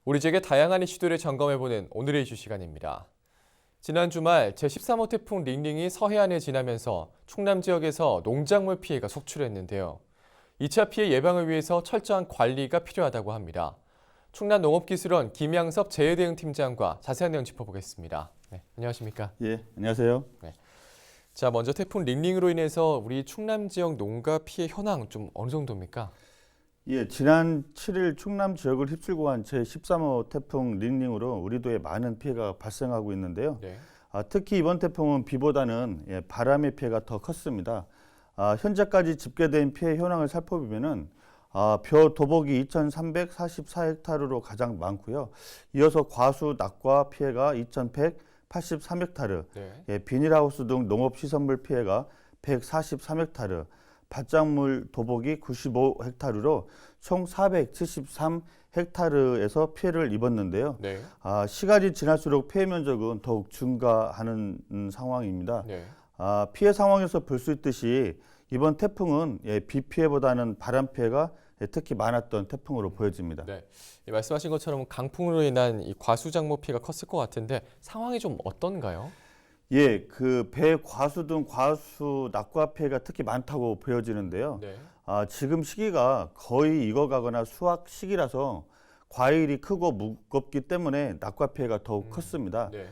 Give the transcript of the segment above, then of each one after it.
우리 지역의 다양한 이슈들을 점검해보는 오늘의 이슈 시간입니다. 지난 주말 제13호 태풍 링링이 서해안을 지나면서 충남 지역에서 농작물 피해가 속출했는데요. 2차 피해 예방을 위해서 철저한 관리가 필요하다고 합니다. 충남농업기술원 김양섭 재해대응팀장과 자세한 내용 짚어보겠습니다. 네, 안녕하십니까? 예, 안녕하세요. 네. 자, 먼저 태풍 링링으로 인해서 우리 충남 지역 농가 피해 현황 좀 어느 정도입니까? 예, 지난 7일 충남 지역을 휩쓸고 간 제13호 태풍 링링으로 우리도에 많은 피해가 발생하고 있는데요. 네. 특히 이번 태풍은 비보다는 바람의 피해가 더 컸습니다. 현재까지 집계된 피해 현황을 살펴보면은 벼 도복이 2,344헥타르로 가장 많고요. 이어서 과수 낙과 피해가 2,183헥타르, 네. 비닐하우스 등 농업시설물 피해가 143헥타르, 밭작물 도복이 95헥타르로 총 473헥타르에서 피해를 입었는데요. 네. 시간이 지날수록 피해 면적은 더욱 증가하는 상황입니다. 네. 피해 상황에서 볼 수 있듯이 이번 태풍은 비 피해보다는 바람 피해가 특히 많았던 태풍으로 보여집니다. 네, 말씀하신 것처럼 강풍으로 인한 이 과수작물 피해가 컸을 것 같은데 상황이 좀 어떤가요? 예, 그 배 과수 등 과수 낙과 피해가 특히 많다고 보여지는데요. 네. 지금 시기가 거의 익어가거나 수확 시기라서 과일이 크고 무겁기 때문에 낙과 피해가 더욱 컸습니다. 네.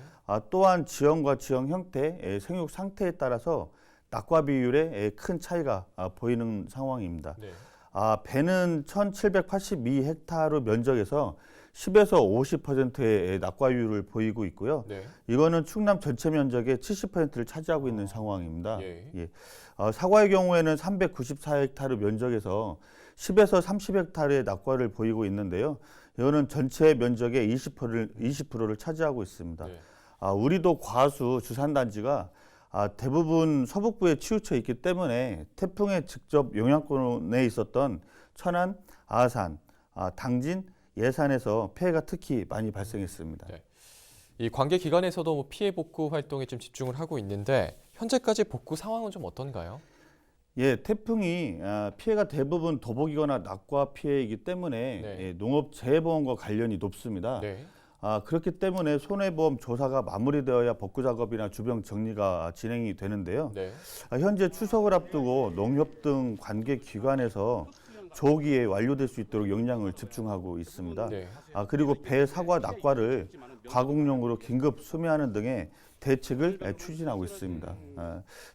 또한 지형과 지형 형태, 생육 상태에 따라서 낙과 비율에 큰 차이가 보이는 상황입니다. 네. 배는 1,782헥타르 면적에서 10에서 50%의 낙과율을 보이고 있고요. 네. 이거는 충남 전체 면적의 70%를 차지하고 있는 상황입니다. 예. 사과의 경우에는 394헥타르 면적에서 10에서 30헥타르의 낙과를 보이고 있는데요. 이거는 전체 면적의 20%를 차지하고 있습니다. 네. 우리도 과수 주산단지가 대부분 서북부에 치우쳐 있기 때문에 태풍의 직접 영향권에 있었던 천안, 아산, 당진, 예산에서 피해가 특히 많이 발생했습니다. 네. 이 관계 기관에서도 뭐 피해 복구 활동에 좀 집중을 하고 있는데 현재까지 복구 상황은 좀 어떤가요? 예, 태풍이 피해가 대부분 도복이거나 낙과 피해이기 때문에 네. 농업재해보험과 관련이 높습니다. 네. 그렇기 때문에 손해보험 조사가 마무리되어야 복구 작업이나 주변 정리가 진행이 되는데요. 네. 현재 추석을 앞두고 농협 등 관계 기관에서 조기에 완료될 수 있도록 역량을 집중하고 있습니다. 네. 그리고 배, 사과, 낙과를 가공용으로 긴급 수매하는 등의 대책을 추진하고 있습니다.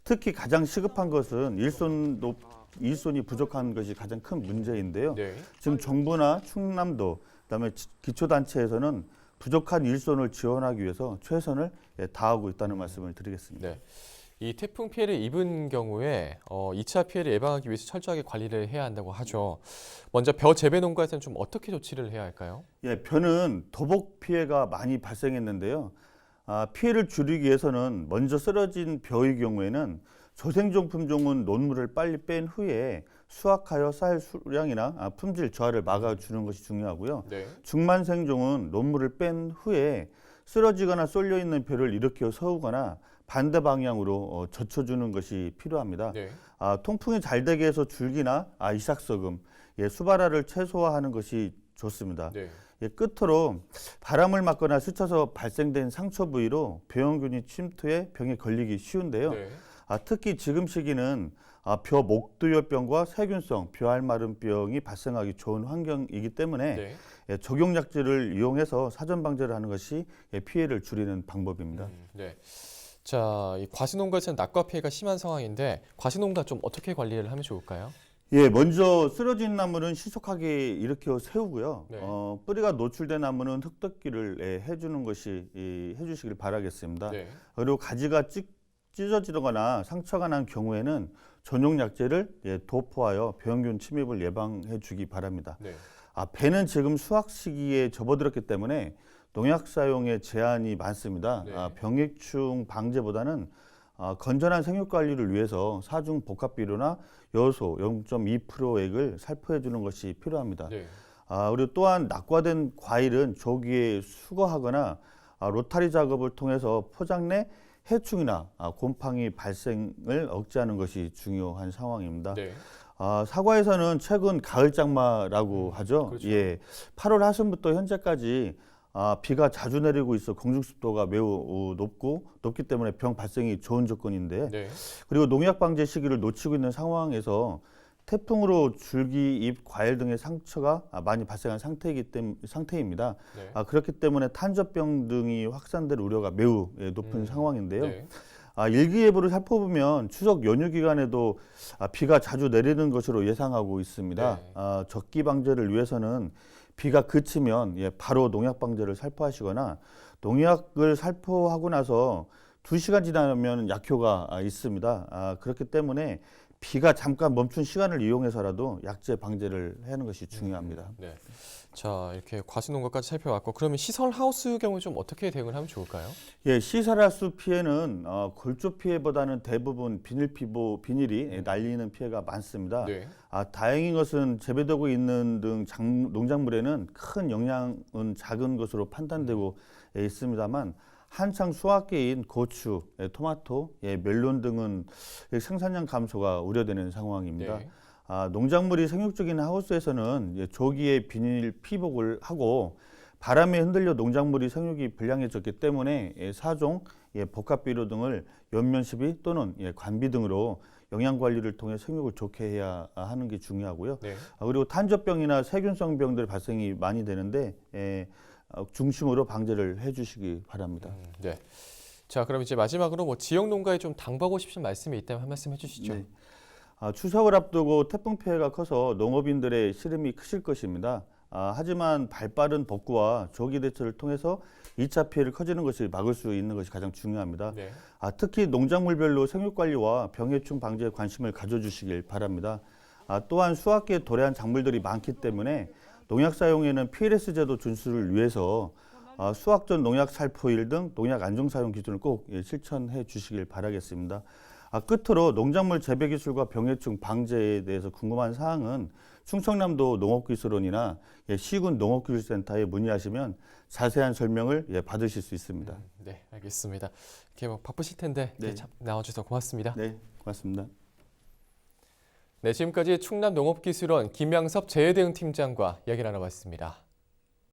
특히 가장 시급한 것은 일손이 부족한 것이 가장 큰 문제인데요. 네. 지금 정부나 충남도, 그다음에 기초단체에서는 부족한 일손을 지원하기 위해서 최선을 다하고 있다는 말씀을 드리겠습니다. 네. 이 태풍 피해를 입은 경우에 2차 피해를 예방하기 위해서 철저하게 관리를 해야 한다고 하죠. 먼저 벼 재배 농가에서는 좀 어떻게 조치를 해야 할까요? 예, 벼는 도복 피해가 많이 발생했는데요. 피해를 줄이기 위해서는 먼저 쓰러진 벼의 경우에는 조생종 품종은 논물을 빨리 뺀 후에 수확하여 쌀 수량이나 품질 저하를 막아주는 것이 중요하고요. 네. 중만생종은 논물을 뺀 후에 쓰러지거나 쏠려 있는 벼를 일으켜 세우거나 반대 방향으로 젖혀주는 것이 필요합니다. 네. 통풍이 잘 되게 해서 줄기나 이삭서금, 수발화를 최소화하는 것이 좋습니다. 네. 끝으로 바람을 맞거나 스쳐서 발생된 상처 부위로 병균이 침투해 병에 걸리기 쉬운데요. 네. 특히 지금 시기는 벼 목두열병과 세균성 벼알마름병이 발생하기 좋은 환경이기 때문에 네. 적용약제를 이용해서 사전 방제를 하는 것이 피해를 줄이는 방법입니다. 네. 자, 이 과수농가에서는 낙과 피해가 심한 상황인데 과수농가 좀 어떻게 관리를 하면 좋을까요? 예, 먼저 쓰러진 나무는 신속하게 일으켜 세우고요. 네. 뿌리가 노출된 나무는 흙덮기를 해주시길 바라겠습니다. 네. 그리고 가지가 찢어지거나 상처가 난 경우에는 전용 약제를 도포하여 병균 침입을 예방해 주기 바랍니다. 네. 배는 지금 수확 시기에 접어들었기 때문에 농약 사용에 제한이 많습니다. 네. 병해충 방제보다는 건전한 생육 관리를 위해서 사중 복합 비료나 여소 0.2%액을 살포해 주는 것이 필요합니다. 네. 그리고 또한 낙과된 과일은 조기에 수거하거나 로타리 작업을 통해서 포장 내 해충이나 곰팡이 발생을 억제하는 것이 중요한 상황입니다. 네. 사과에서는 최근 가을 장마라고 하죠. 그렇죠. 예, 8월 하순부터 현재까지 비가 자주 내리고 있어 공중 습도가 매우 높기 때문에 병 발생이 좋은 조건인데, 네. 그리고 농약 방제 시기를 놓치고 있는 상황에서 태풍으로 줄기, 잎, 과일 등의 상처가 많이 발생한 상태입니다. 네. 그렇기 때문에 탄저병 등이 확산될 우려가 매우 높은 상황인데요. 네. 일기예보를 살펴보면 추석 연휴 기간에도 비가 자주 내리는 것으로 예상하고 있습니다. 네. 적기 방제를 위해서는 비가 그치면 바로 농약 방제를 살포하시거나, 농약을 살포하고 나서 2시간 지나면 약효가 있습니다. 그렇기 때문에 비가 잠깐 멈춘 시간을 이용해서라도 약재 방제를 하는 것이 중요합니다. 네. 자, 이렇게 과수농가까지 살펴봤고, 그러면 시설 하우스 경우 좀 어떻게 대응을 하면 좋을까요? 예, 시설하수 피해는 골조 피해보다는 대부분 비닐이 날리는 피해가 많습니다. 네. 다행인 것은 재배되고 있는 등 농작물에는 큰 영향은 작은 것으로 판단되고 있습니다만, 한창 수확기인 고추, 토마토, 멜론 등은 생산량 감소가 우려되는 상황입니다. 네. 농작물이 생육 중인 하우스에서는 조기에 비닐 피복을 하고, 바람에 흔들려 농작물이 생육이 불량해졌기 때문에 사종, 복합비료 등을 연면 시비 또는 관비 등으로 영양 관리를 통해 생육을 좋게 해야 하는 게 중요하고요. 네. 그리고 탄저병이나 세균성 병들 발생이 많이 되는데 중심으로 방제를 해주시기 바랍니다. 네. 자, 그럼 이제 마지막으로 지역 농가에 좀 당부하고 싶으신 말씀이 있다면 한 말씀 해주시죠. 네. 추석을 앞두고 태풍 피해가 커서 농업인들의 시름이 크실 것입니다. 하지만 발빠른 복구와 조기 대처를 통해서 2차 피해를 커지는 것을 막을 수 있는 것이 가장 중요합니다. 네. 특히 농작물별로 생육관리와 병해충 방지에 관심을 가져주시길 바랍니다. 또한 수확기에 도래한 작물들이 많기 때문에 농약 사용에는 PLS 제도 준수를 위해서 수확 전 농약 살포일 등 농약 안정 사용 기준을 꼭 실천해 주시길 바라겠습니다. 끝으로 농작물 재배 기술과 병해충 방제에 대해서 궁금한 사항은 충청남도 농업기술원이나 시군 농업기술센터에 문의하시면 자세한 설명을 받으실 수 있습니다. 네, 알겠습니다. 이렇게 바쁘실 텐데 네. 나와주셔서 고맙습니다. 네, 고맙습니다. 네, 지금까지 충남농업기술원 김양섭 재해대응팀장과 이야기 나눠봤습니다.